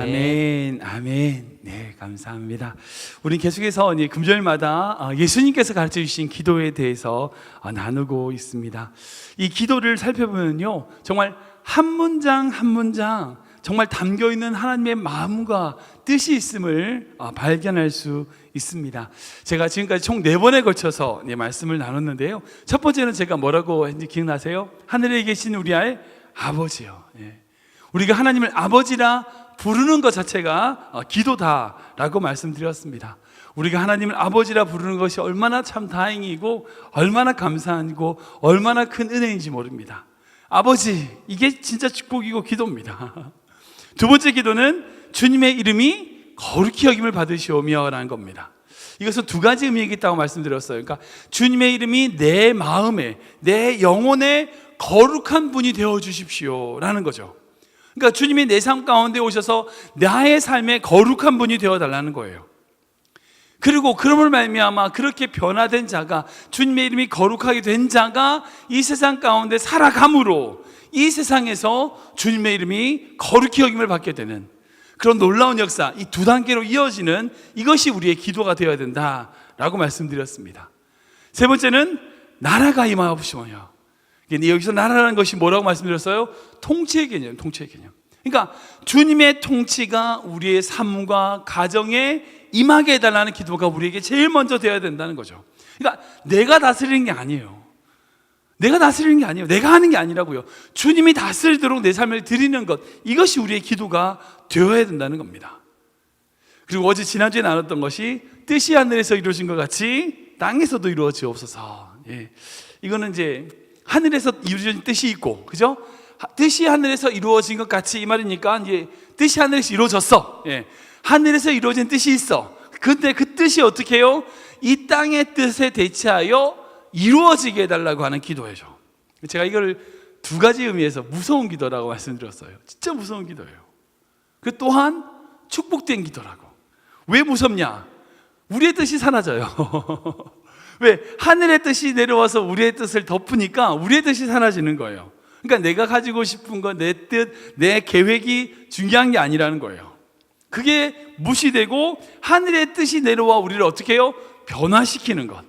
아멘, 아멘. 네, 감사합니다. 우리 계속해서 금요일마다 예수님께서 가르쳐 주신 기도에 대해서 나누고 있습니다. 이 기도를 살펴보면요, 정말 한 문장 한 문장 정말 담겨 있는 하나님의 마음과 뜻이 있음을 발견할 수 있습니다. 제가 지금까지 총 4번에 걸쳐서 말씀을 나눴는데요. 첫 번째는 제가 뭐라고 했는지 기억나세요? 하늘에 계신 우리 아버지요. 우리가 하나님을 아버지라 부르는 것 자체가 기도다라고 말씀드렸습니다. 우리가 하나님을 아버지라 부르는 것이 얼마나 참 다행이고 얼마나 감사하고 얼마나 큰 은혜인지 모릅니다. 아버지, 이게 진짜 축복이고 기도입니다. 두 번째 기도는 주님의 이름이 거룩히 여김을 받으시오며 라는 겁니다. 이것은 두 가지 의미가 있다고 말씀드렸어요. 그러니까 주님의 이름이 내 마음에, 내 영혼에 거룩한 분이 되어 주십시오 라는 거죠. 그러니까 주님이 내 삶 가운데 오셔서 나의 삶에 거룩한 분이 되어달라는 거예요. 그리고 그럼을 말미암아 그렇게 변화된 자가, 주님의 이름이 거룩하게 된 자가 이 세상 가운데 살아감으로 이 세상에서 주님의 이름이 거룩히 여김을 받게 되는 그런 놀라운 역사, 이 두 단계로 이어지는 이것이 우리의 기도가 되어야 된다라고 말씀드렸습니다. 세 번째는 나라가 임하옵시며. 여기서 나라라는 것이 뭐라고 말씀드렸어요? 통치의 개념, 통치의 개념. 그러니까 주님의 통치가 우리의 삶과 가정에 임하게 해달라는 기도가 우리에게 제일 먼저 되어야 된다는 거죠. 그러니까 내가 다스리는 게 아니에요. 내가 다스리는 게 아니에요. 내가 하는 게 아니라고요. 주님이 다스리도록 내 삶을 드리는 것, 이것이 우리의 기도가 되어야 된다는 겁니다. 그리고 어제 지난주에 나눴던 것이 뜻이 하늘에서 이루어진 것 같이 땅에서도 이루어지옵소서. 이거는 이제 하늘에서 이루어진 뜻이 있고, 그죠? 뜻이 하늘에서 이루어진 것 같이 이 말이니까 이제 뜻이 하늘에서 이루어졌어. 하늘에서 이루어진 뜻이 있어. 근데 그 뜻이 어떻게 해요? 이 땅의 뜻에 대체하여 이루어지게 해달라고 하는 기도예요. 제가 이걸 두 가지 의미에서 무서운 기도라고 말씀드렸어요. 진짜 무서운 기도예요. 그 또한 축복된 기도라고. 왜 무섭냐? 우리의 뜻이 사라져요. 왜? 하늘의 뜻이 내려와서 우리의 뜻을 덮으니까 우리의 뜻이 사라지는 거예요. 그러니까 내가 가지고 싶은 거, 내 뜻, 내 계획이 중요한 게 아니라는 거예요. 그게 무시되고 하늘의 뜻이 내려와 우리를 어떻게 해요? 변화시키는 것.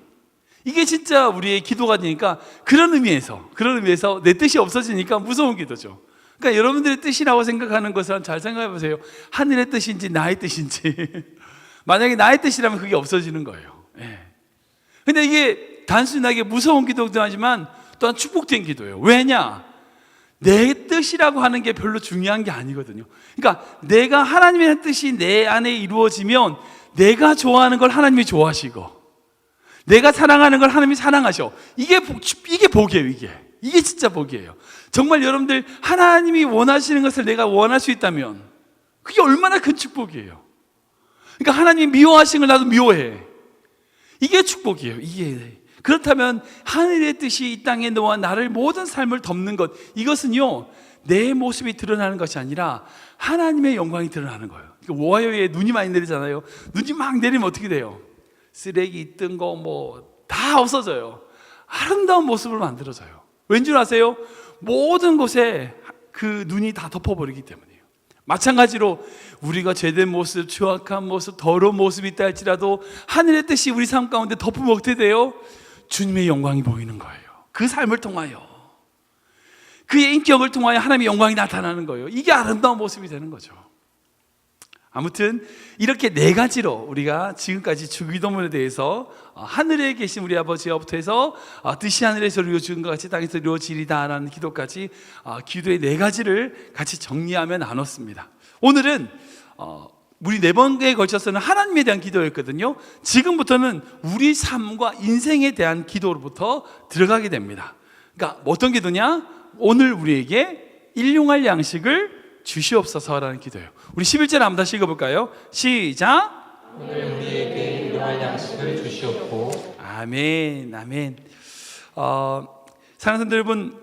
이게 진짜 우리의 기도가 되니까 그런 의미에서 내 뜻이 없어지니까 무서운 기도죠. 그러니까 여러분들의 뜻이라고 생각하는 것을 잘 생각해 보세요. 하늘의 뜻인지 나의 뜻인지. 만약에 나의 뜻이라면 그게 없어지는 거예요. 근데 이게 단순하게 무서운 기도도 하지만 또한 축복된 기도예요. 왜냐? 내 뜻이라고 하는 게 별로 중요한 게 아니거든요. 그러니까 내가 하나님의 뜻이 내 안에 이루어지면 내가 좋아하는 걸 하나님이 좋아하시고 내가 사랑하는 걸 하나님이 사랑하셔. 이게 복이에요. 이게 진짜 복이에요. 정말 여러분들 하나님이 원하시는 것을 내가 원할 수 있다면 그게 얼마나 큰 축복이에요. 그러니까 하나님이 미워하시는 걸 나도 미워해. 이게 축복이에요. 이게. 그렇다면 하늘의 뜻이 이 땅에 놓아 나를 모든 삶을 덮는 것, 이것은요 내 모습이 드러나는 것이 아니라 하나님의 영광이 드러나는 거예요. 그러니까 오하이오에 눈이 많이 내리잖아요. 눈이 막 내리면 어떻게 돼요? 쓰레기 있던 거 뭐 다 없어져요. 아름다운 모습을 만들어져요. 왠 줄 아세요? 모든 곳에 그 눈이 다 덮어버리기 때문이에요. 마찬가지로 우리가 죄된 모습, 추악한 모습, 더러운 모습이 있다 할지라도 하늘의 뜻이 우리 삶 가운데 덮으면 어떻게 돼요? 주님의 영광이 보이는 거예요. 그 삶을 통하여, 그의 인격을 통하여 하나님의 영광이 나타나는 거예요. 이게 아름다운 모습이 되는 거죠. 아무튼 이렇게 네 가지로 우리가 지금까지 주기도문에 대해서 하늘에 계신 우리 아버지와부터 해서 뜻이 하늘에서 이루어진 것 같이 땅에서 이루어지리다 라는 기도까지 기도의 네 가지를 같이 정리하며 나눴습니다. 오늘은 우리 4번에 걸쳐서는 하나님에 대한 기도였거든요. 지금부터는 우리 삶과 인생에 대한 기도로부터 들어가게 됩니다. 그러니까 어떤 기도냐? 오늘 우리에게 일용할 양식을 주시옵소서라는 기도예요. 우리 11절 한번 다시 읽어볼까요? 시작. 오늘 우리에게 일용할 양식을 주시옵고. 아멘, 아멘. 사랑하는 성도 여러분,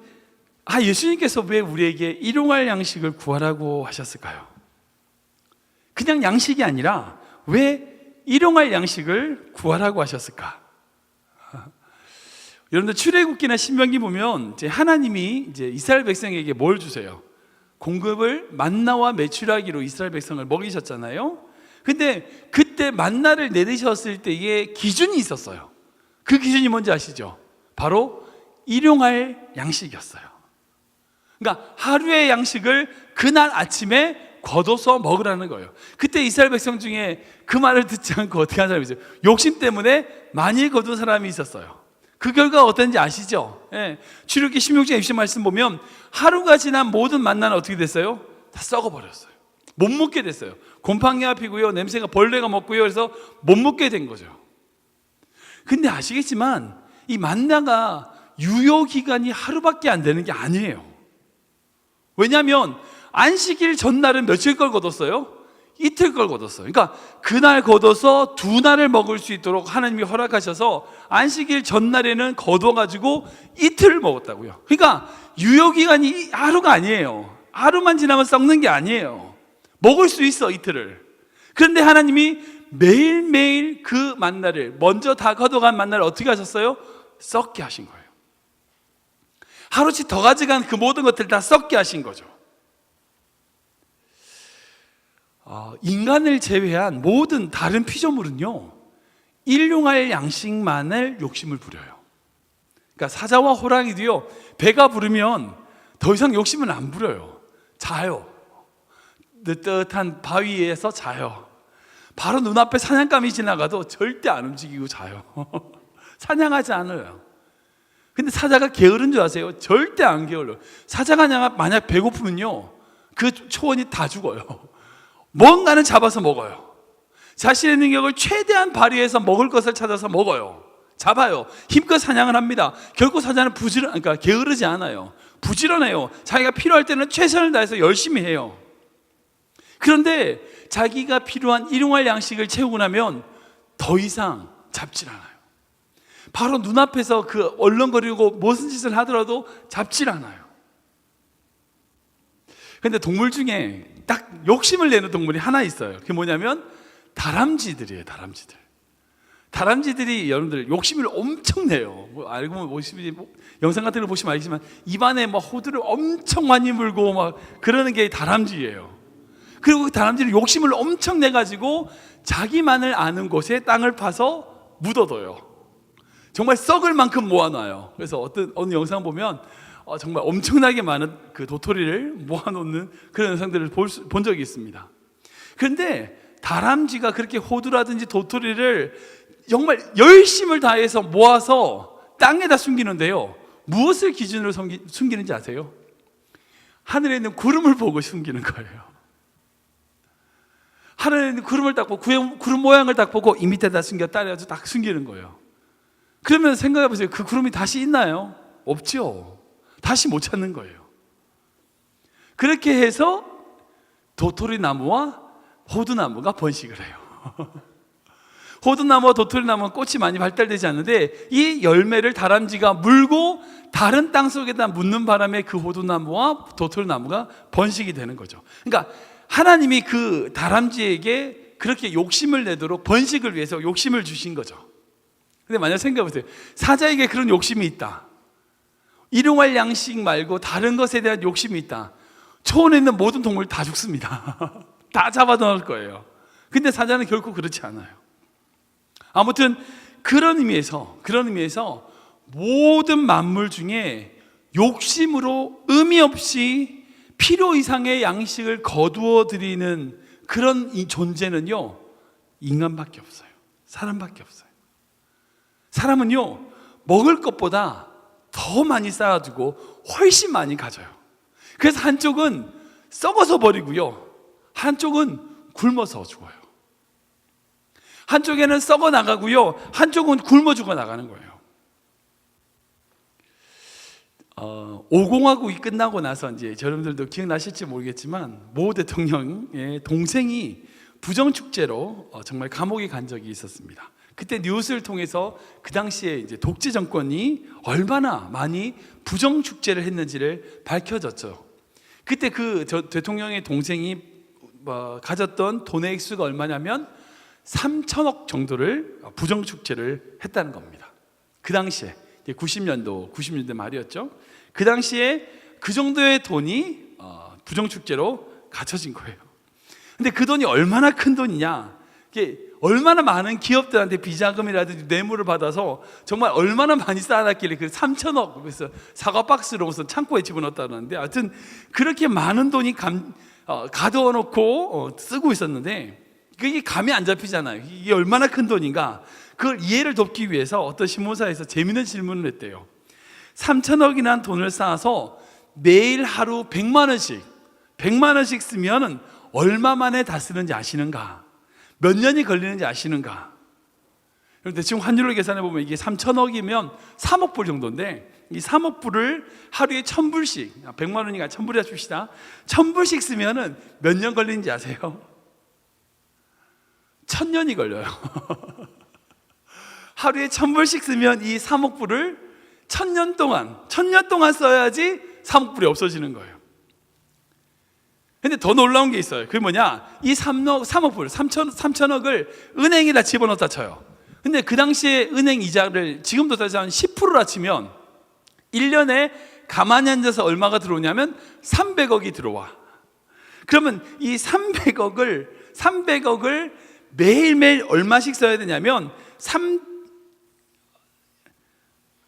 예수님께서 왜 우리에게 일용할 양식을 구하라고 하셨을까요? 그냥 양식이 아니라 왜 일용할 양식을 구하라고 하셨을까? 여러분들 출애굽기나 신명기 보면 이제 하나님이 이제 이스라엘 백성에게 뭘 주세요? 공급을 만나와 메추라기로 이스라엘 백성을 먹이셨잖아요. 근데 그때 만나를 내리셨을 때의 기준이 있었어요. 그 기준이 뭔지 아시죠? 바로 일용할 양식이었어요. 그러니까 하루의 양식을 그날 아침에 거둬서 먹으라는 거예요. 그때 이스라엘 백성 중에 그 말을 듣지 않고 어떻게 한 사람이 있어요? 욕심 때문에 많이 거둔 사람이 있었어요. 그 결과가 어땠는지 아시죠? 예. 출애굽기 16장 20절 말씀 보면 하루가 지난 모든 만나는 어떻게 됐어요? 다 썩어버렸어요. 못 먹게 됐어요. 곰팡이가 피고요, 냄새가 벌레가 먹고요. 그래서 못 먹게 된 거죠. 근데 아시겠지만 이 만나가 유효기간이 하루밖에 안 되는 게 아니에요. 왜냐하면 안식일 전날은 며칠 걸 거뒀어요? 이틀 걸 거뒀어요. 그러니까 그날 거둬서 두 날을 먹을 수 있도록 하나님이 허락하셔서 안식일 전날에는 거둬가지고 이틀을 먹었다고요. 그러니까 유효기간이 하루가 아니에요. 하루만 지나면 썩는 게 아니에요. 먹을 수 있어, 이틀을. 그런데 하나님이 매일매일 그 만나를, 먼저 다 거둬간 만나를 어떻게 하셨어요? 썩게 하신 거예요. 하루씩 더 가져간 그 모든 것들을 다 썩게 하신 거죠. 인간을 제외한 모든 다른 피조물은요, 일용할 양식만을 욕심을 부려요. 그러니까 사자와 호랑이도요, 배가 부르면 더 이상 욕심을 안 부려요. 자요. 느긋한 바위에서 자요. 바로 눈앞에 사냥감이 지나가도 절대 안 움직이고 자요. 사냥하지 않아요. 근데 사자가 게으른 줄 아세요? 절대 안 게을러요. 사자가 만약 배고프면요, 그 초원이 다 죽어요. 뭔가는 잡아서 먹어요. 자신의 능력을 최대한 발휘해서 먹을 것을 찾아서 먹어요. 잡아요. 힘껏 사냥을 합니다. 결국 사자는 그러니까 게으르지 않아요. 부지런해요. 자기가 필요할 때는 최선을 다해서 열심히 해요. 그런데 자기가 필요한 일용할 양식을 채우고 나면 더 이상 잡질 않아요. 바로 눈앞에서 그 얼렁거리고 무슨 짓을 하더라도 잡질 않아요. 근데 동물 중에 딱 욕심을 내는 동물이 하나 있어요. 그게 뭐냐면 다람쥐들이에요. 다람쥐들이 여러분들 욕심을 엄청 내요. 알고 보시면 영상 같은 걸 보시면 알겠지만 입안에 막 호두를 엄청 많이 물고 막 그러는 게 다람쥐예요. 그리고 그 다람쥐는 욕심을 엄청 내가지고 자기만을 아는 곳에 땅을 파서 묻어둬요. 정말 썩을 만큼 모아놔요. 그래서 어느 영상 보면 정말 엄청나게 많은 그 도토리를 모아놓는 그런 영상들을 본 적이 있습니다. 그런데 다람쥐가 그렇게 호두라든지 도토리를 정말 열심을 다해서 모아서 땅에다 숨기는데요, 무엇을 기준으로 숨기는지 아세요? 하늘에 있는 구름을 보고 숨기는 거예요. 하늘에 있는 구름을 딱 보고 구름 모양을 딱 보고 이 밑에다 숨겼다 해가지고 딱 숨기는 거예요. 그러면 생각해 보세요. 그 구름이 다시 있나요? 없죠. 다시 못 찾는 거예요. 그렇게 해서 도토리 나무와 호두나무가 번식을 해요. 호두나무와 도토리나무는 꽃이 많이 발달되지 않는데 이 열매를 다람쥐가 물고 다른 땅 속에다 묻는 바람에 그 호두나무와 도토리나무가 번식이 되는 거죠. 그러니까 하나님이 그 다람쥐에게 그렇게 욕심을 내도록 번식을 위해서 욕심을 주신 거죠. 근데 만약 생각해 보세요. 사자에게 그런 욕심이 있다. 일용할 양식 말고 다른 것에 대한 욕심이 있다. 초원에 있는 모든 동물 다 죽습니다. 다 잡아넣을 거예요. 근데 사자는 결코 그렇지 않아요. 아무튼 그런 의미에서 모든 만물 중에 욕심으로 의미 없이 필요 이상의 양식을 거두어 드리는 그런 이 존재는요, 인간밖에 없어요. 사람밖에 없어요. 사람은요, 먹을 것보다 더 많이 쌓아두고 훨씬 많이 가져요. 그래서 한쪽은 썩어서 버리고요, 한쪽은 굶어서 죽어요. 한쪽에는 썩어 나가고요, 한쪽은 굶어 죽어 나가는 거예요. 5공화국이 끝나고 나서 이제 여러분들도 기억나실지 모르겠지만 모 대통령의 동생이 부정축제로 정말 감옥에 간 적이 있었습니다. 그때 뉴스를 통해서 그 당시에 이제 독재 정권이 얼마나 많이 부정축제를 했는지를 밝혀졌죠. 그때 그 대통령의 동생이 가졌던 돈의 액수가 얼마냐면 3천억 정도를 부정축제를 했다는 겁니다. 그 당시에 90년대 말이었죠. 그 당시에 그 정도의 돈이 부정축제로 갖춰진 거예요. 근데 그 돈이 얼마나 큰 돈이냐, 이게 얼마나 많은 기업들한테 비자금이라든지 뇌물을 받아서 정말 얼마나 많이 쌓아놨길래 그 3천억, 그래서 사과 박스로 무슨 창고에 집어넣었다는데, 하여튼 그렇게 많은 돈이 가둬 놓고 쓰고 있었는데 그게 감이 안 잡히잖아요. 이게 얼마나 큰 돈인가. 그걸 이해를 돕기 위해서 어떤 신문사에서 재미있는 질문을 했대요. 3천억이나 돈을 쌓아서 매일 하루 100만 원씩 쓰면 얼마 만에 다 쓰는지 아시는가? 몇 년이 걸리는지 아시는가? 그런데 지금 환율로 계산해 보면 이게 3천억이면 3억 불 정도인데, 이 3억 불을 하루에 1,000불씩, 100만 원이니까 1,000불이라 줍시다. 1,000불씩 쓰면은 몇 년 걸리는지 아세요? 1,000년이 걸려요. 하루에 1,000불씩 쓰면 이 3억 불을 1,000년 동안 써야지 3억 불이 없어지는 거예요. 근데 더 놀라운 게 있어요. 그게 뭐냐? 이 3억 불, 3천억을 은행에다 집어넣었다 쳐요. 근데 그 당시에 은행 이자를 지금도 다시 한 10%라 치면 1년에 가만히 앉아서 얼마가 들어오냐면 300억이 들어와. 그러면 이 300억을 매일매일 얼마씩 써야 되냐면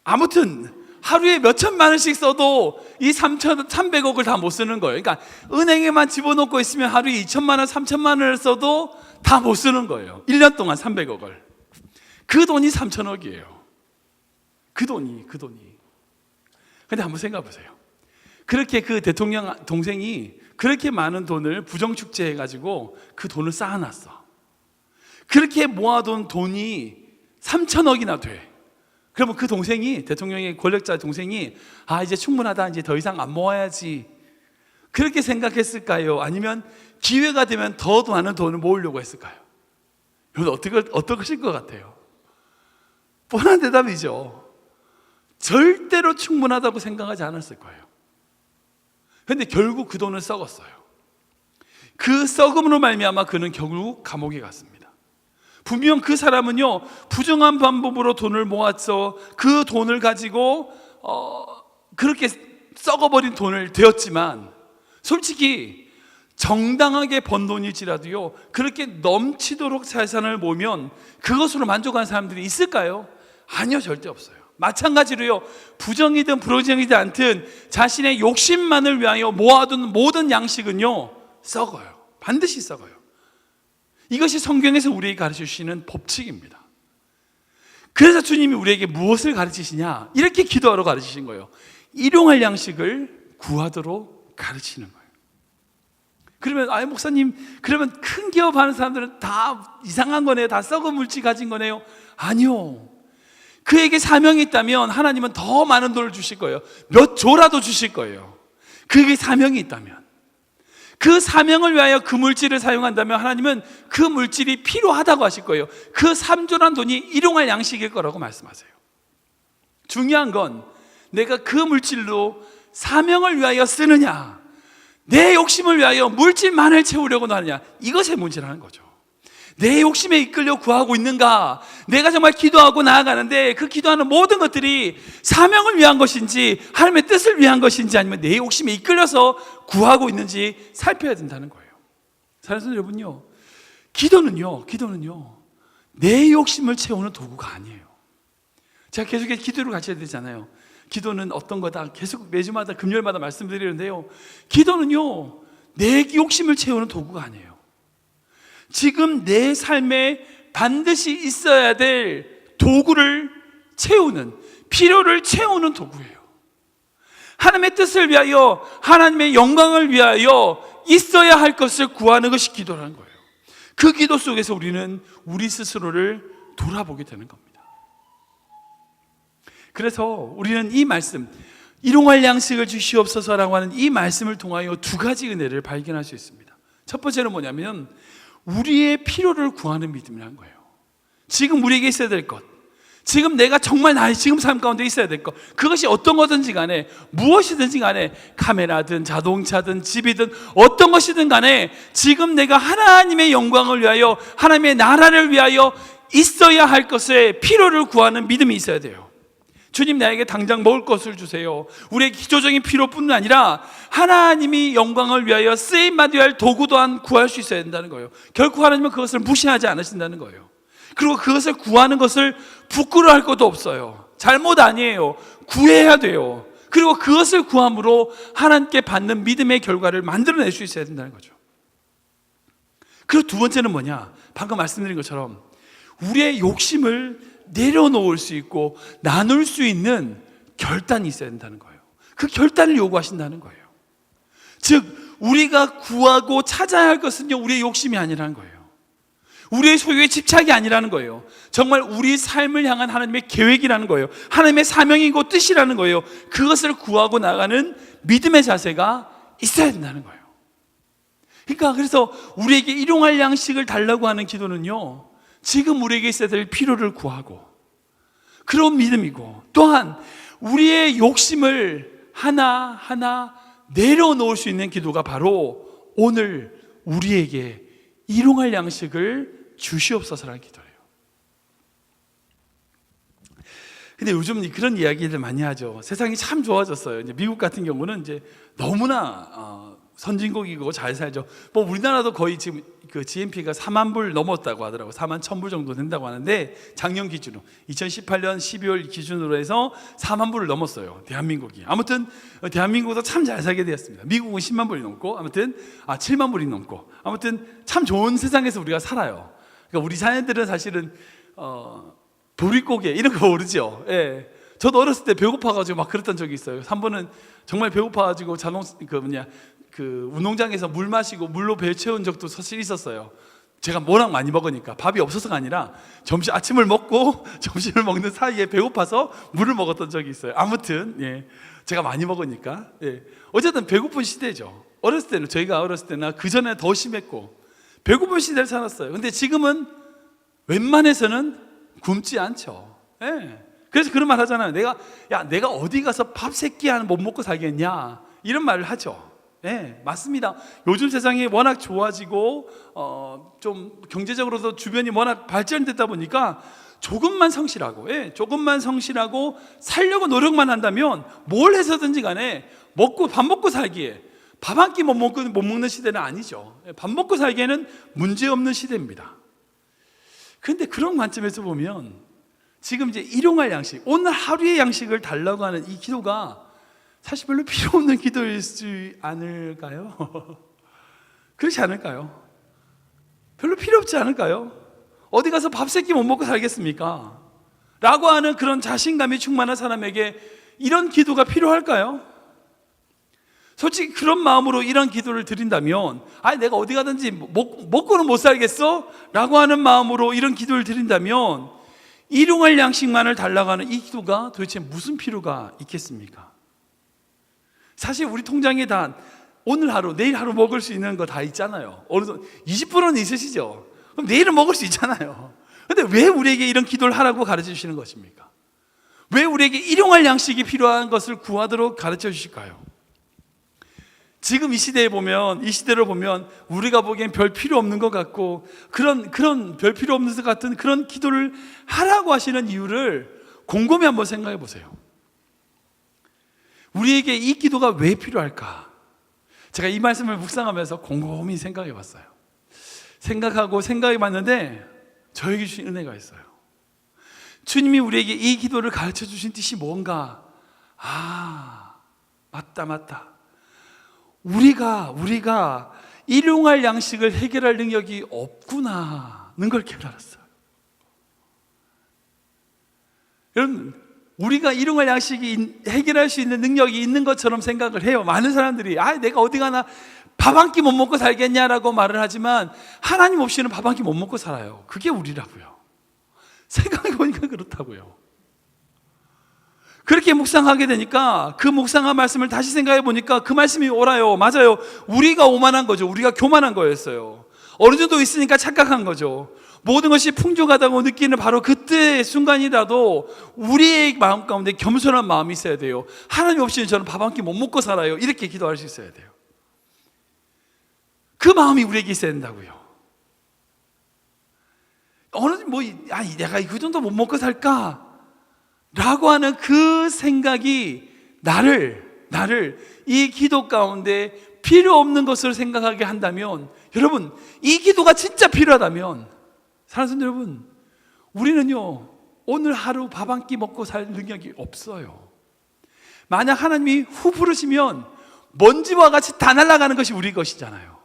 아무튼 하루에 몇 천만 원씩 써도 이 300억을 다 못 쓰는 거예요. 그러니까 은행에만 집어넣고 있으면 하루에 2천만 원, 3천만 원을 써도 다 못 쓰는 거예요. 1년 동안 300억을. 그 돈이 3천억이에요. 그 돈이. 근데 한번 생각해 보세요. 그렇게 그 대통령 동생이 그렇게 많은 돈을 부정축제해가지고 그 돈을 쌓아놨어. 그렇게 모아둔 돈이 3천억이나 돼. 그러면 그 동생이, 대통령의 권력자 동생이, 이제 충분하다, 이제 더 이상 안 모아야지, 그렇게 생각했을까요? 아니면 기회가 되면 더 많은 돈을 모으려고 했을까요? 여러분 어떠실 것 같아요? 뻔한 대답이죠. 절대로 충분하다고 생각하지 않았을 거예요. 그런데 결국 그 돈을 썩었어요. 그 썩음으로 말미암아 그는 결국 감옥에 갔습니다. 분명 그 사람은요, 부정한 방법으로 돈을 모았어. 그 돈을 가지고 그렇게 썩어버린 돈을 되었지만, 솔직히 정당하게 번 돈일지라도요, 그렇게 넘치도록 재산을 모으면 그것으로 만족하는 사람들이 있을까요? 아니요, 절대 없어요. 마찬가지로요, 부정이든 불정이든 않든 자신의 욕심만을 위하여 모아둔 모든 양식은요, 썩어요. 반드시 썩어요. 이것이 성경에서 우리에게 가르쳐주시는 법칙입니다. 그래서 주님이 우리에게 무엇을 가르치시냐? 이렇게 기도하러 가르치신 거예요. 일용할 양식을 구하도록 가르치는 거예요. 그러면 목사님, 그러면 큰 기업 하는 사람들은 다 이상한 거네요? 다 썩은 물질 가진 거네요? 아니요. 그에게 사명이 있다면 하나님은 더 많은 돈을 주실 거예요. 몇 조라도 주실 거예요. 그에게 사명이 있다면. 그 사명을 위하여 그 물질을 사용한다면 하나님은 그 물질이 필요하다고 하실 거예요. 그 3조란 돈이 일용할 양식일 거라고 말씀하세요. 중요한 건 내가 그 물질로 사명을 위하여 쓰느냐, 내 욕심을 위하여 물질만을 채우려고 하느냐, 이것의 문제라는 거죠. 내 욕심에 이끌려 구하고 있는가? 내가 정말 기도하고 나아가는데 그 기도하는 모든 것들이 사명을 위한 것인지 하나님의 뜻을 위한 것인지, 아니면 내 욕심에 이끌려서 구하고 있는지 살펴야 된다는 거예요. 사랑하는 여러분요, 기도는요 내 욕심을 채우는 도구가 아니에요. 제가 계속해서 기도를 같이 해야 되잖아요. 기도는 어떤 거다 계속 매주마다 금요일마다 말씀드리는데요, 기도는요 내 욕심을 채우는 도구가 아니에요. 지금 내 삶에 반드시 있어야 될 도구를 채우는, 필요를 채우는 도구예요. 하나님의 뜻을 위하여, 하나님의 영광을 위하여 있어야 할 것을 구하는 것이 기도라는 거예요. 그 기도 속에서 우리는 우리 스스로를 돌아보게 되는 겁니다. 그래서 우리는 이 말씀, 일용할 양식을 주시옵소서라고 하는 이 말씀을 통하여 두 가지 은혜를 발견할 수 있습니다. 첫 번째는 뭐냐면 우리의 필요를 구하는 믿음이라는 거예요. 지금 우리에게 있어야 될 것, 지금 내가 정말 나의 지금 삶 가운데 있어야 될 것, 그것이 어떤 거든지 간에, 무엇이든지 간에, 카메라든 자동차든 집이든 어떤 것이든 간에 지금 내가 하나님의 영광을 위하여, 하나님의 나라를 위하여 있어야 할 것의 필요를 구하는 믿음이 있어야 돼요. 주님, 나에게 당장 먹을 것을 주세요. 우리의 기초적인 필요뿐만 아니라 하나님이 영광을 위하여 쓰임받아야 할 도구 또한 구할 수 있어야 된다는 거예요. 결코 하나님은 그것을 무시하지 않으신다는 거예요. 그리고 그것을 구하는 것을 부끄러워할 것도 없어요. 잘못 아니에요. 구해야 돼요. 그리고 그것을 구함으로 하나님께 받는 믿음의 결과를 만들어낼 수 있어야 된다는 거죠. 그리고 두 번째는 뭐냐? 방금 말씀드린 것처럼 우리의 욕심을 내려놓을 수 있고 나눌 수 있는 결단이 있어야 된다는 거예요. 그 결단을 요구하신다는 거예요. 즉 우리가 구하고 찾아야 할 것은요, 우리의 욕심이 아니라는 거예요. 우리의 소유의 집착이 아니라는 거예요. 정말 우리 삶을 향한 하나님의 계획이라는 거예요. 하나님의 사명이고 뜻이라는 거예요. 그것을 구하고 나가는 믿음의 자세가 있어야 된다는 거예요. 그러니까 그래서 우리에게 일용할 양식을 달라고 하는 기도는요, 지금 우리에게 있어야 될 필요를 구하고 그런 믿음이고, 또한 우리의 욕심을 하나하나 내려놓을 수 있는 기도가 바로 오늘 우리에게 일용할 양식을 주시옵소서라는 기도예요. 근데 요즘 그런 이야기를 많이 하죠. 세상이 참 좋아졌어요. 이제 미국 같은 경우는 이제 너무나 선진국이고 잘 살죠. 뭐 우리나라도 거의 지금 그 GNP가 4만 불 넘었다고 하더라고요. 4만 1,000불 정도 된다고 하는데, 작년 기준으로 2018년 12월 기준으로 해서 4만 불을 넘었어요, 대한민국이. 아무튼 대한민국도 참 잘 살게 되었습니다. 미국은 10만 불이 넘고, 아무튼 7만 불이 넘고, 아무튼 참 좋은 세상에서 우리가 살아요. 그러니까 우리 자녀들은 사실은 보릿고개 이런 거 모르죠. 예. 저도 어렸을 때 배고파가지고 막 그랬던 적이 있어요. 한 번은 정말 배고파가지고 운동장에서 물 마시고 물로 배 채운 적도 사실 있었어요. 제가 워낙 많이 먹으니까. 밥이 없어서가 아니라 아침을 먹고 점심을 먹는 사이에 배고파서 물을 먹었던 적이 있어요. 아무튼 예, 제가 많이 먹으니까. 예. 어쨌든 배고픈 시대죠. 어렸을 때는, 저희가 어렸을 때나 그 전에 더 심했고 배고픈 시대를 살았어요. 근데 지금은 웬만해서는 굶지 않죠. 예. 그래서 그런 말 하잖아요. 내가 어디 가서 밥 세 끼 못 먹고 살겠냐, 이런 말을 하죠. 네, 맞습니다. 요즘 세상이 워낙 좋아지고 좀 경제적으로도 주변이 워낙 발전됐다 보니까 조금만 성실하고 살려고 노력만 한다면 뭘 해서든지 간에 밥 먹고 살기에, 밥 한 끼 못 먹는 시대는 아니죠. 밥 먹고 살기에는 문제없는 시대입니다. 그런데 그런 관점에서 보면 지금 이제 일용할 양식, 오늘 하루의 양식을 달라고 하는 이 기도가 사실 별로 필요 없는 기도이지 않을까요? 그렇지 않을까요? 별로 필요 없지 않을까요? 어디 가서 밥 세 끼 못 먹고 살겠습니까? 라고 하는 그런 자신감이 충만한 사람에게 이런 기도가 필요할까요? 솔직히 그런 마음으로 이런 기도를 드린다면, 내가 어디 가든지 먹고는 못 살겠어? 라고 하는 마음으로 이런 기도를 드린다면 일용할 양식만을 달라고 하는 이 기도가 도대체 무슨 필요가 있겠습니까? 사실 우리 통장에 다 오늘 하루, 내일 하루 먹을 수 있는 거 다 있잖아요. 어느 정도 20%는 있으시죠? 그럼 내일은 먹을 수 있잖아요. 그런데 왜 우리에게 이런 기도를 하라고 가르쳐 주시는 것입니까? 왜 우리에게 일용할 양식이 필요한 것을 구하도록 가르쳐 주실까요? 지금 이 시대로 보면 우리가 보기엔 별 필요 없는 것 같고, 그런 별 필요 없는 것 같은 그런 기도를 하라고 하시는 이유를 곰곰이 한번 생각해 보세요. 우리에게 이 기도가 왜 필요할까? 제가 이 말씀을 묵상하면서 곰곰이 생각해 봤어요. 생각해 봤는데 저에게 주신 은혜가 있어요. 주님이 우리에게 이 기도를 가르쳐 주신 뜻이 뭔가, 맞다. 우리가 일용할 양식을 해결할 능력이 없구나는 걸 깨달았어요. 여러분, 우리가 일용할 양식이 해결할 수 있는 능력이 있는 것처럼 생각을 해요. 많은 사람들이 내가 어디 가나 밥 한 끼 못 먹고 살겠냐라고 말을 하지만, 하나님 없이는 밥 한 끼 못 먹고 살아요. 그게 우리라고요. 생각해보니까 그렇다고요. 그렇게 묵상하게 되니까 그 묵상한 말씀을 다시 생각해 보니까 그 말씀이 옳아요. 맞아요. 우리가 오만한 거죠. 우리가 교만한 거였어요. 어느 정도 있으니까 착각한 거죠. 모든 것이 풍족하다고 느끼는 바로 그때의 순간이라도 우리의 마음 가운데 겸손한 마음이 있어야 돼요. 하나님 없이는 저는 밥 한 끼 못 먹고 살아요. 이렇게 기도할 수 있어야 돼요. 그 마음이 우리에게 있어야 된다고요. 내가 그 정도 못 먹고 살까? 라고 하는 그 생각이 나를 이 기도 가운데 필요 없는 것으로 생각하게 한다면, 여러분, 이 기도가 진짜 필요하다면, 사랑하는 성도 여러분, 우리는요 오늘 하루 밥 한 끼 먹고 살 능력이 없어요. 만약 하나님이 후 부르시면 먼지와 같이 다 날아가는 것이 우리 것이잖아요.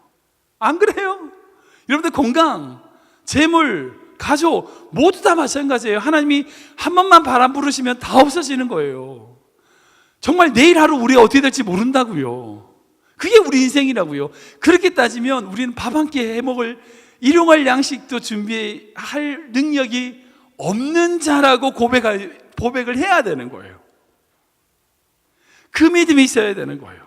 안 그래요? 여러분들 건강, 재물, 가족 모두 다 마찬가지예요. 하나님이 한 번만 바람 부르시면 다 없어지는 거예요. 정말 내일 하루 우리가 어떻게 될지 모른다고요. 그게 우리 인생이라고요. 그렇게 따지면 우리는 밥 한 끼 해먹을 일용할 양식도 준비할 능력이 없는 자라고 고백을 해야 되는 거예요. 그 믿음이 있어야 되는 거예요.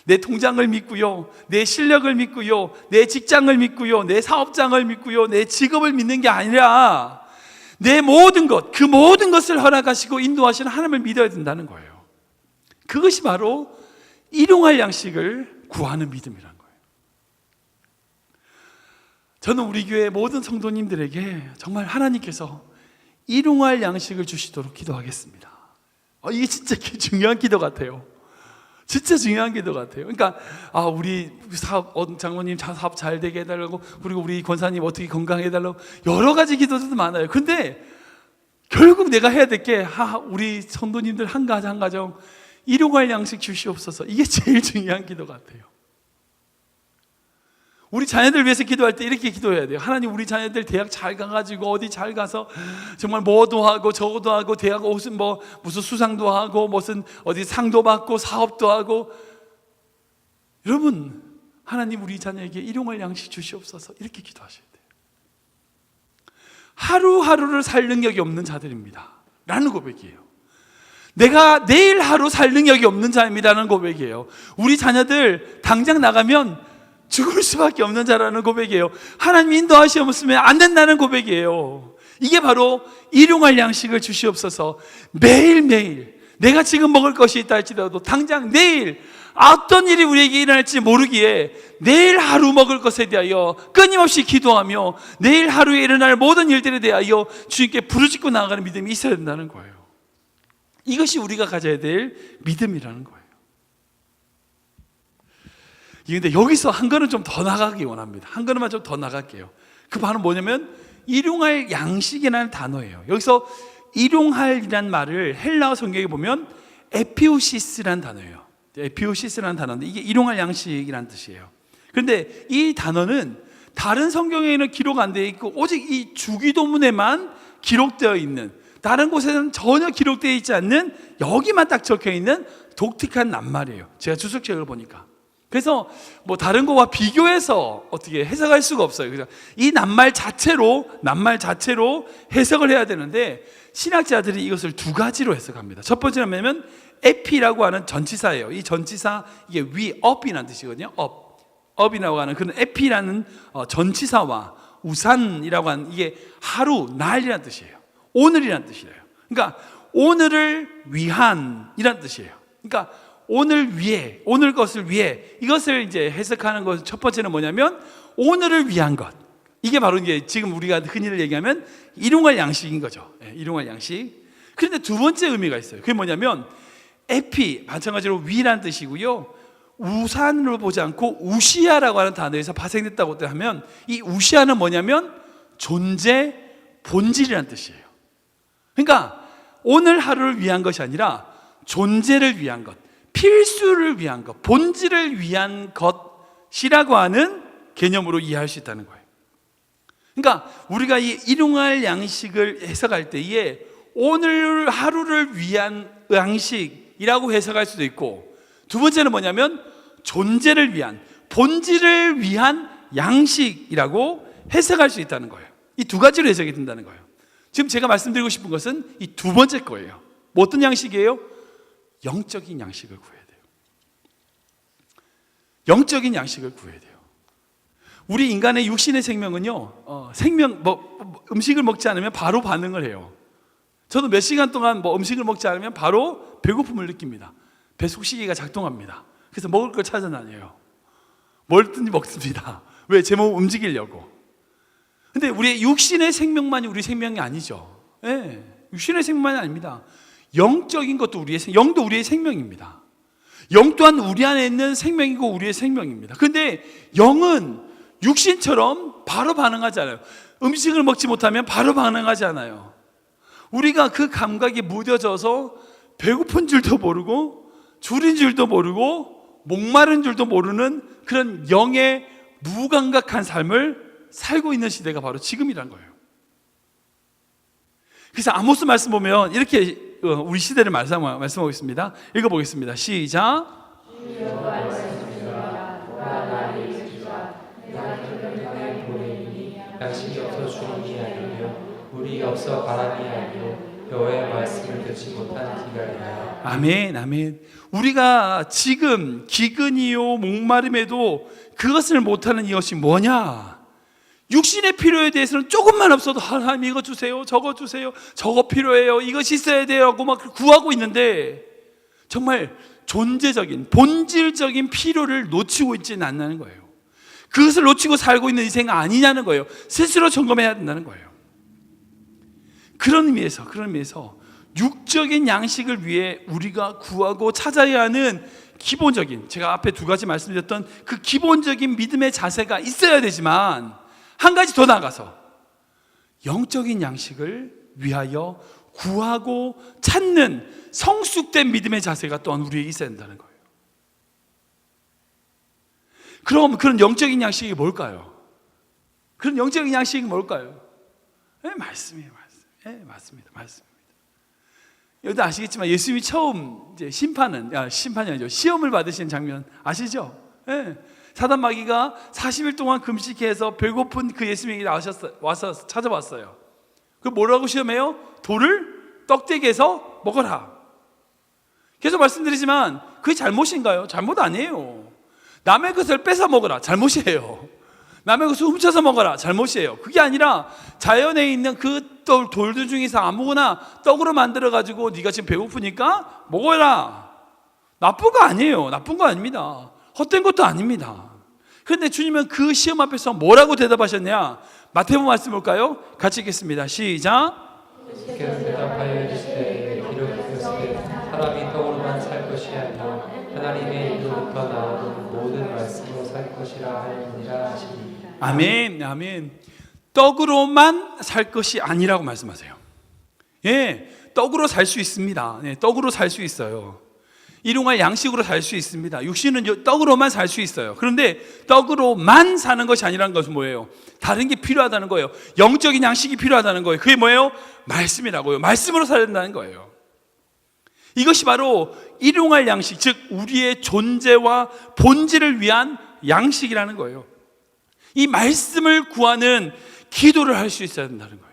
내 통장을 믿고요, 내 실력을 믿고요, 내 직장을 믿고요, 내 사업장을 믿고요, 내 직업을 믿는 게 아니라 내 모든 것, 그 모든 것을 허락하시고 인도하시는 하나님을 믿어야 된다는 거예요. 그것이 바로 일용할 양식을 구하는 믿음이라는 거예요. 저는 우리 교회 모든 성도님들에게 정말 하나님께서 일용할 양식을 주시도록 기도하겠습니다. 이게 진짜 중요한 기도 같아요. 진짜 중요한 기도 같아요. 그러니까 우리 사업, 장모님 사업 잘 되게 해달라고, 그리고 우리 권사님 어떻게 건강해 해달라고, 여러 가지 기도들도 많아요. 근데 결국 내가 해야 될 게 우리 성도님들 한 가정 한 가정 일용할 양식 주시옵소서. 이게 제일 중요한 기도 같아요. 우리 자녀들 위해서 기도할 때 이렇게 기도해야 돼요. 하나님, 우리 자녀들 대학 잘 가가지고 어디 잘 가서 정말 뭐도 하고 저거도 하고, 대학 무슨 수상도 하고, 무슨 어디 상도 받고, 사업도 하고. 여러분, 하나님 우리 자녀에게 일용할 양식 주시옵소서. 이렇게 기도하셔야 돼요. 하루하루를 살 능력이 없는 자들입니다 라는 고백이에요. 내가 내일 하루 살 능력이 없는 자입니다라는 고백이에요. 우리 자녀들 당장 나가면 죽을 수밖에 없는 자라는 고백이에요. 하나님 인도하시면 안 된다는 고백이에요. 이게 바로 일용할 양식을 주시옵소서. 매일매일 내가 지금 먹을 것이 있다 할지라도 당장 내일 어떤 일이 우리에게 일어날지 모르기에 내일 하루 먹을 것에 대하여 끊임없이 기도하며 내일 하루에 일어날 모든 일들에 대하여 주님께 부르짖고 나아가는 믿음이 있어야 된다는 거예요. 이것이 우리가 가져야 될 믿음이라는 거예요. 그런데 여기서 한 걸음 좀 더 나가기 원합니다. 한 걸음만 좀 더 나갈게요. 그 바로 뭐냐면 일용할 양식이라는 단어예요. 여기서 일용할이란 말을 헬라어 성경에 보면 에피오시스라는 단어예요. 에피오시스라는 단어인데 이게 일용할 양식이라는 뜻이에요. 그런데 이 단어는 다른 성경에는 기록 안 되어 있고 오직 이 주기도문에만 기록되어 있는, 다른 곳에는 전혀 기록되어 있지 않는, 여기만 딱 적혀 있는 독특한 낱말이에요. 제가 주석책을 보니까. 그래서 다른 거와 비교해서 어떻게 해석할 수가 없어요. 그래서 이 낱말 자체로 해석을 해야 되는데 신학자들이 이것을 두 가지로 해석합니다. 첫 번째는 뭐냐면 에피라고 하는 전치사예요. 이 전치사, 이게 업이라는 뜻이거든요. 업이라고 하는 그런 에피라는 전치사와 우산이라고 하는, 이게 하루, 날이라는 뜻이에요. 오늘이라는 뜻이에요. 그러니까 오늘을 위한이라는 뜻이에요. 그러니까 오늘 위해, 오늘 것을 위해, 이것을 이제 해석하는 것은 첫 번째는 뭐냐면 오늘을 위한 것. 이게 바로 이제 지금 우리가 흔히들 얘기하면 일용할 양식인 거죠. 일용할 양식. 그런데 두 번째 의미가 있어요. 그게 뭐냐면 에피, 마찬가지로 위라는 뜻이고요. 우산으로 보지 않고 우시아라고 하는 단어에서 파생됐다고 하면 이 우시아는 뭐냐면 존재, 본질이라는 뜻이에요. 그러니까 오늘 하루를 위한 것이 아니라 존재를 위한 것, 필수를 위한 것, 본질을 위한 것이라고 하는 개념으로 이해할 수 있다는 거예요. 그러니까 우리가 이 일용할 양식을 해석할 때에 오늘 하루를 위한 양식이라고 해석할 수도 있고, 두 번째는 뭐냐면 존재를 위한, 본질을 위한 양식이라고 해석할 수 있다는 거예요. 이 두 가지로 해석이 된다는 거예요. 지금 제가 말씀드리고 싶은 것은 이 두 번째 거예요. 뭐 어떤 양식이에요? 영적인 양식을 구해야 돼요. 영적인 양식을 구해야 돼요. 우리 인간의 육신의 생명은요, 음식을 먹지 않으면 바로 반응을 해요. 저도 몇 시간 동안 음식을 먹지 않으면 바로 배고픔을 느낍니다. 배속시계가 작동합니다. 그래서 먹을 걸 찾아다녀요. 뭐든지 먹습니다. 왜? 제 몸을 움직이려고. 근데 우리의 육신의 생명만이 우리 생명이 아니죠. 육신의 생명만이 아닙니다. 영적인 것도 영도 우리의 생명입니다. 영 또한 우리 안에 있는 생명이고 우리의 생명입니다. 그런데 영은 육신처럼 바로 반응하지 않아요. 음식을 먹지 못하면 바로 반응하지 않아요. 우리가 그 감각이 무뎌져서 배고픈 줄도 모르고 줄인 줄도 모르고 목마른 줄도 모르는 그런 영의 무감각한 삶을 살고 있는 시대가 바로 지금이란 거예요. 그래서 아모스 말씀 보면 이렇게 우리 시대를 말씀하고 있습니다. 읽어보겠습니다. 시작. 양식이 없어 죽음이 아니며 물이 없어 바람이 아니요 여호와의 말씀을 듣지 못한 기갈이야. 아멘, 아멘. 우리가 지금 기근이요 목마름에도 그것을 못하는 이것이 뭐냐? 육신의 필요에 대해서는 조금만 없어도 하나님 이거 주세요, 저거 주세요, 저거 필요해요, 이것이 있어야 돼요 하고 막 구하고 있는데 정말 존재적인 본질적인 필요를 놓치고 있지는 않는 거예요. 그것을 놓치고 살고 있는 인생 아니냐는 거예요. 스스로 점검해야 된다는 거예요. 그런 의미에서 육적인 양식을 위해 우리가 구하고 찾아야 하는 기본적인, 제가 앞에 두 가지 말씀드렸던 그 기본적인 믿음의 자세가 있어야 되지만 한 가지 더 나아가서 영적인 양식을 위하여 구하고 찾는 성숙된 믿음의 자세가 또한 우리에게 있어야 된다는 거예요. 그럼 그런 영적인 양식이 뭘까요? 그런 영적인 양식이 뭘까요? 말씀이에요, 말씀. 맞습니다, 말씀입니다. 여러분 아시겠지만 예수님이 처음 이제 심판이 아니죠. 시험을 받으신 장면 아시죠? 사단 마귀가 40일 동안 금식해서 배고픈 그 예수님에게 와서 찾아왔어요. 그 뭐라고 시험해요? 돌을 떡대기에서 먹어라. 계속 말씀드리지만 그게 잘못인가요? 잘못 아니에요. 남의 것을 뺏어 먹어라. 잘못이에요. 남의 것을 훔쳐서 먹어라. 잘못이에요. 그게 아니라 자연에 있는 그 돌들 중에서 아무거나 떡으로 만들어가지고 네가 지금 배고프니까 먹어라. 나쁜 거 아니에요. 나쁜 거 아닙니다. 헛된 것도 아닙니다. 그런데 주님은 그 시험 앞에서 뭐라고 대답하셨냐? 마태복음 말씀 볼까요? 같이 읽겠습니다. 시작. 예수께서 대답하여 이르시되 기록되었으되 사람이 떡으로만 살 것이 아니라 하나님의 입으로부터 나오는 모든 말씀으로 살 것이라 하느니라 하시니. 아멘, 아멘. 떡으로만 살 것이 아니라고 말씀하세요. 떡으로 살 수 있습니다. 떡으로 살 수 있어요. 일용할 양식으로 살 수 있습니다. 육신은 떡으로만 살 수 있어요. 그런데 떡으로만 사는 것이 아니라는 것은 뭐예요? 다른 게 필요하다는 거예요. 영적인 양식이 필요하다는 거예요. 그게 뭐예요? 말씀이라고요. 말씀으로 살아야 된다는 거예요. 이것이 바로 일용할 양식, 즉 우리의 존재와 본질을 위한 양식이라는 거예요. 이 말씀을 구하는 기도를 할 수 있어야 된다는 거예요.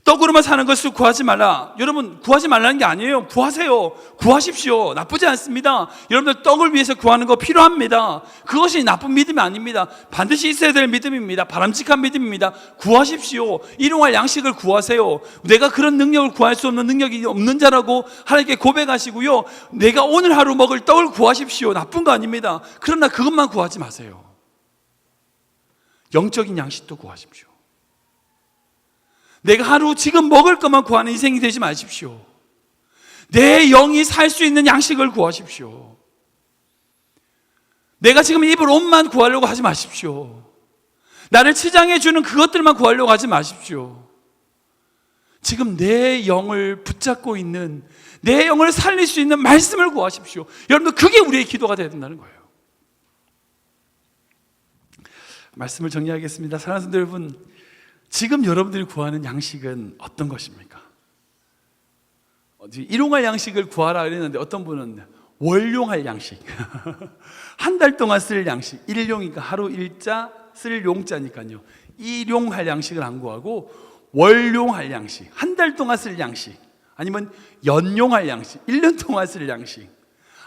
떡으로만 사는 것을 구하지 말라. 여러분, 구하지 말라는 게 아니에요. 구하세요. 구하십시오. 나쁘지 않습니다. 여러분들 떡을 위해서 구하는 거 필요합니다. 그것이 나쁜 믿음이 아닙니다. 반드시 있어야 될 믿음입니다. 바람직한 믿음입니다. 구하십시오. 일용할 양식을 구하세요. 내가 그런 능력을 구할 수 없는 능력이 없는 자라고 하나님께 고백하시고요. 내가 오늘 하루 먹을 떡을 구하십시오. 나쁜 거 아닙니다. 그러나 그것만 구하지 마세요. 영적인 양식도 구하십시오. 내가 하루 지금 먹을 것만 구하는 인생이 되지 마십시오. 내 영이 살 수 있는 양식을 구하십시오. 내가 지금 입을 옷만 구하려고 하지 마십시오. 나를 치장해 주는 그것들만 구하려고 하지 마십시오. 지금 내 영을 붙잡고 있는, 내 영을 살릴 수 있는 말씀을 구하십시오. 여러분들, 그게 우리의 기도가 되어야 된다는 거예요. 말씀을 정리하겠습니다. 사랑하는 성도 여러분, 지금 여러분들이 구하는 양식은 어떤 것입니까? 일용할 양식을 구하라 그랬는데 어떤 분은 월용할 양식 한 달 동안 쓸 양식, 일용이니까 하루 일자, 쓸 용자니까요. 일용할 양식을 안 구하고 월용할 양식, 한 달 동안 쓸 양식, 아니면 연용할 양식, 1년 동안 쓸 양식,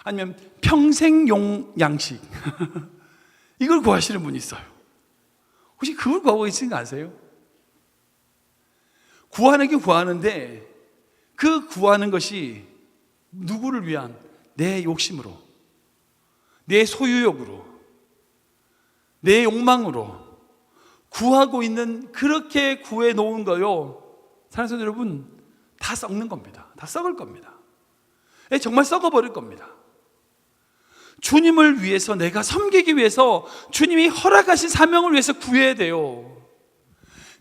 아니면 평생용 양식 이걸 구하시는 분이 있어요. 혹시 그걸 구하고 계신 거 아세요? 구하는 게 구하는데 그 구하는 것이 누구를 위한? 내 욕심으로, 내 소유욕으로, 내 욕망으로 구하고 있는, 그렇게 구해 놓은 거요. 사랑하는 여러분, 다 썩는 겁니다. 다 썩을 겁니다. 정말 썩어버릴 겁니다. 주님을 위해서, 내가 섬기기 위해서 주님이 허락하신 사명을 위해서 구해야 돼요.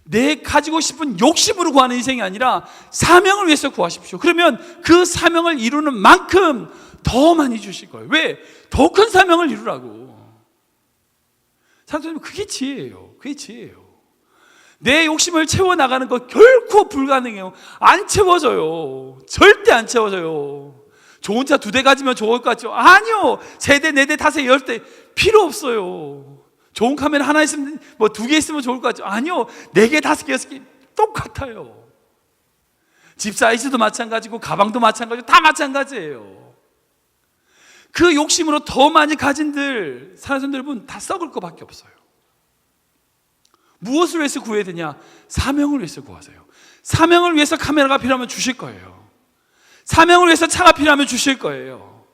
내 가지고 싶은 욕심으로 구하는 인생이 아니라 사명을 위해서 구하십시오. 그러면 그 사명을 이루는 만큼 더 많이 주실 거예요. 왜? 더 큰 사명을 이루라고. 사람들은 그게 지혜예요. 그게 지혜예요. 내 욕심을 채워나가는 거 결코 불가능해요. 안 채워져요. 절대 안 채워져요. 좋은 차 2대 가지면 좋을 것 같죠? 아니요. 3대, 4대, 5대, 10대 필요 없어요. 좋은 카메라 하나 있으면, 2개 있으면 좋을 것 같죠? 아니요. 4개, 5개, 6개 똑같아요. 집 사이즈도 마찬가지고 가방도 마찬가지고 다 마찬가지예요. 그 욕심으로 더 많이 가진들, 사랑하는 여러분, 다 썩을 것밖에 없어요. 무엇을 위해서 구해야 되냐? 사명을 위해서 구하세요. 사명을 위해서 카메라가 필요하면 주실 거예요. 사명을 위해서 차가 필요하면 주실 거예요.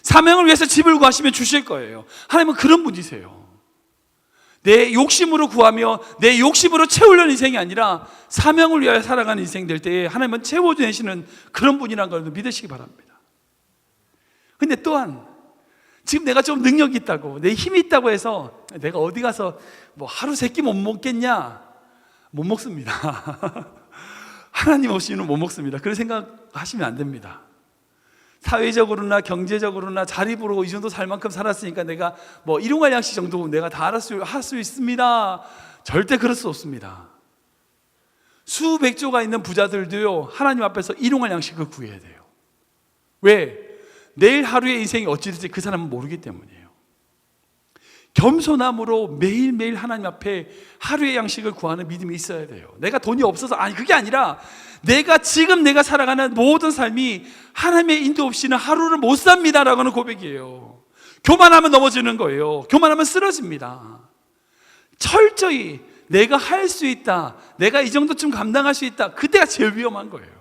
사명을 위해서 집을 구하시면 주실 거예요. 하나님은 그런 분이세요. 내 욕심으로 구하며 내 욕심으로 채우려는 인생이 아니라 사명을 위하여 살아가는 인생 될 때에 하나님은 채워주시는 그런 분이라는 걸 믿으시기 바랍니다. 근데 또한 지금 내가 좀 능력이 있다고, 내 힘이 있다고 해서 내가 어디 가서 하루 3끼 못 먹겠냐? 못 먹습니다. 하나님 없이는 못 먹습니다. 그런 생각하시면 안 됩니다. 사회적으로나 경제적으로나 자립으로 이 정도 살 만큼 살았으니까 내가 일용할 양식 정도 내가 다 할 수 있습니다. 절대 그럴 수 없습니다. 수백조가 있는 부자들도요, 하나님 앞에서 일용할 양식을 구해야 돼요. 왜? 내일 하루의 인생이 어찌 될지 그 사람은 모르기 때문이에요. 겸손함으로 매일매일 하나님 앞에 하루의 양식을 구하는 믿음이 있어야 돼요. 내가 돈이 없어서, 그게 아니라 지금 내가 살아가는 모든 삶이 하나님의 인도 없이는 하루를 못 삽니다라고 하는 고백이에요. 교만하면 넘어지는 거예요. 교만하면 쓰러집니다. 철저히 내가 할 수 있다, 내가 이 정도쯤 감당할 수 있다, 그때가 제일 위험한 거예요.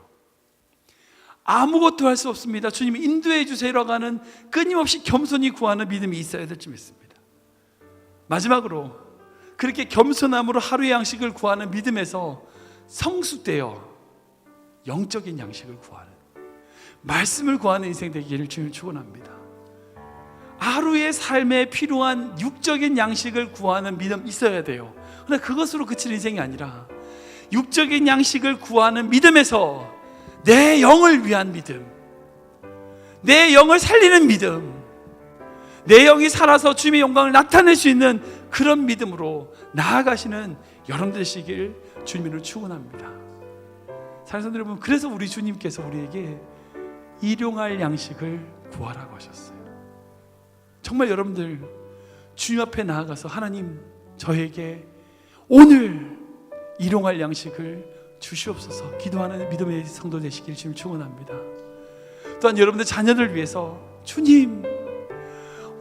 아무것도 할 수 없습니다, 주님이 인도해 주세요라고 하는 끊임없이 겸손히 구하는 믿음이 있어야 될 줄 믿습니다. 마지막으로 그렇게 겸손함으로 하루의 양식을 구하는 믿음에서 성숙되어 영적인 양식을 구하는, 말씀을 구하는 인생 되기를 주님 축원합니다. 하루의 삶에 필요한 육적인 양식을 구하는 믿음 있어야 돼요. 그러나 그것으로 그칠 인생이 아니라 육적인 양식을 구하는 믿음에서 내 영을 위한 믿음, 내 영을 살리는 믿음, 내 영이 살아서 주님의 영광을 나타낼 수 있는 그런 믿음으로 나아가시는 여러분들 되시길 주님으로 축원합니다. 사랑하는 여러분, 그래서 우리 주님께서 우리에게 일용할 양식을 구하라고 하셨어요. 정말 여러분들 주님 앞에 나아가서 하나님, 저에게 오늘 일용할 양식을 주시옵소서 기도하는 믿음의 성도 되시길 주님 축원합니다. 또한 여러분들 자녀들 위해서 주님,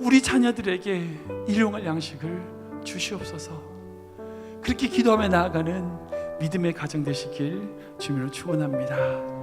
우리 자녀들에게 일용할 양식을 주시옵소서, 그렇게 기도하며 나아가는 믿음의 가정 되시길 주님으로 축원합니다.